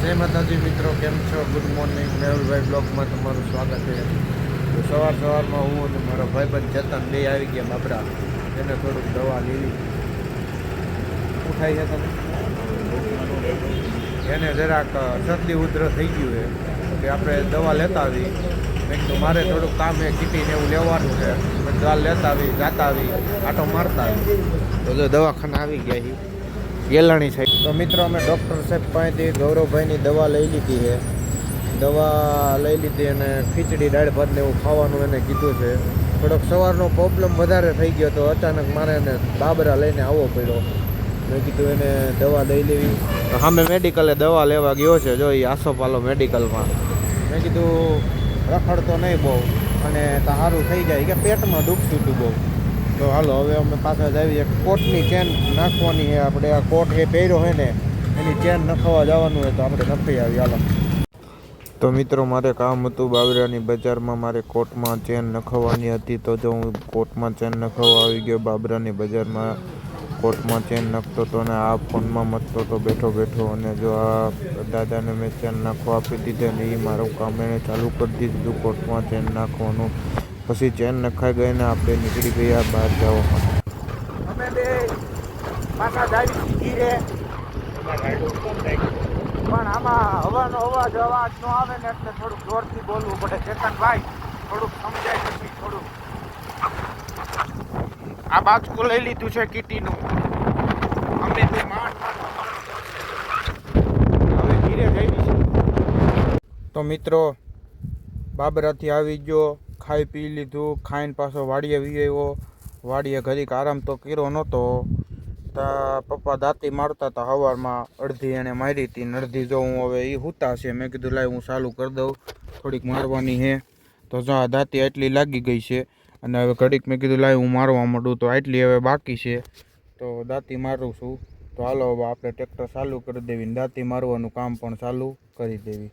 જય માતાજી મિત્રો, કેમ છો? Good morning. મેહુલભાઈ બ્લોગમાં તમારું સ્વાગત છે. તો સવારમાં હું અને મારો ભાઈબંધ ચેતન બે આવી ગયા બાબરા. એને થોડુંક દવા લીધી. શું થાય છે તમે? એને જરાક શરદી ઉધરસ થઈ ગયું છે કે આપણે દવા લેતા આવી. મેં કીધું મારે થોડુંક કામ છે, કીટીને એવું લેવાનું છે. દવા લેતા આવી, જાતા આવી, આટો મારતા આવી. તો જો દવાખાના આવી ગયા છે ગેલાણી સાહેબ. તો મિત્રો અમે ડૉક્ટર સાહેબ પાસેથી ગૌરવભાઈની દવા લઈ લીધી છે. દવા લઈ લીધી અને ખીચડી દાળ ભાત ને એવું ખાવાનું એને કીધું છે. થોડોક સવારનો પ્રોબ્લેમ વધારે થઈ ગયો તો અચાનક મારે એને બાબરા લઈને આવવો પડ્યો. મેં કીધું એને દવા લઈ લેવી. તો સામે મેડિકલે દવા લેવા ગયો છે, જો એ આસોપાલો મેડિકલમાં. મેં કીધું રખડતો નહીં બહુ અને સારું થઈ જાય કે પેટમાં દુખતું હતું બહુ. તો હાલો હવે અમે પાછા જ આવીએ. કોટની ચેન નાખવાની છે આપણે. આ કોટ એ પહેર્યો હોય ને એની ચેન નખાવા જવાનું હોય તો આપણે નખાઈ આવી. હાલો. તો મિત્રો મારે કામ હતું બાબરાની બજારમાં. મારે કોટમાં ચેન નખાવવાની હતી. તો જો હું કોટમાં ચેન નખાવવા આવી ગયો બાબરાની બજારમાં. કોટમાં ચેન નાખતો હતો અને આ ફોનમાં મથતો તો બેઠો અને જો આ દાદાને મેં ચેન નાખવા આપી દીધી અને એ મારું કામ એને ચાલુ કરી દીધું કોટમાં ચેન નાખવાનું. પછી ચેન નખાઈ ગઈ ને આપણે નીકળી ગયા બહાર જવા માટે. અમે બે પાછા જાવી ધીરે પણ આમાં હવાનો અવાજ ન આવે ને એટલે થોડુંક જોરથી બોલવું પડે. ચેતનભાઈ થોડુંક સમજાય પછી થોડુંક. આ બાજુ લઈ લીધું છે કીટીનું. અમે બે માણસ હવે ધીરે જઈ. તો મિત્રો બાબરાથી આવી ગયો, ખાઈ પી લીધું. ખાઈને પાછો વાડીએ વી આવ્યો. વાડીએ ઘડીક આરામ તો કર્યો નહોતો. તા પપ્પા દાંતી મારતા હતા સવારમાં. અડધી એને મારી હતી ને અડધી જો હું હવે એ સૂતા છે. મેં કીધું લાય હું ચાલુ કરી દઉં, થોડીક મારવાની છે. તો જો આ દાંતી આટલી લાગી ગઈ છે અને હવે ઘડીક મેં કીધું લાય હું મારવા માંડું. તો આટલી હવે બાકી છે તો દાંતી મારું છું. તો હાલો હવે આપણે ટ્રેક્ટર ચાલુ કરી દેવી ને દાંતી મારવાનું કામ પણ ચાલુ કરી દેવી.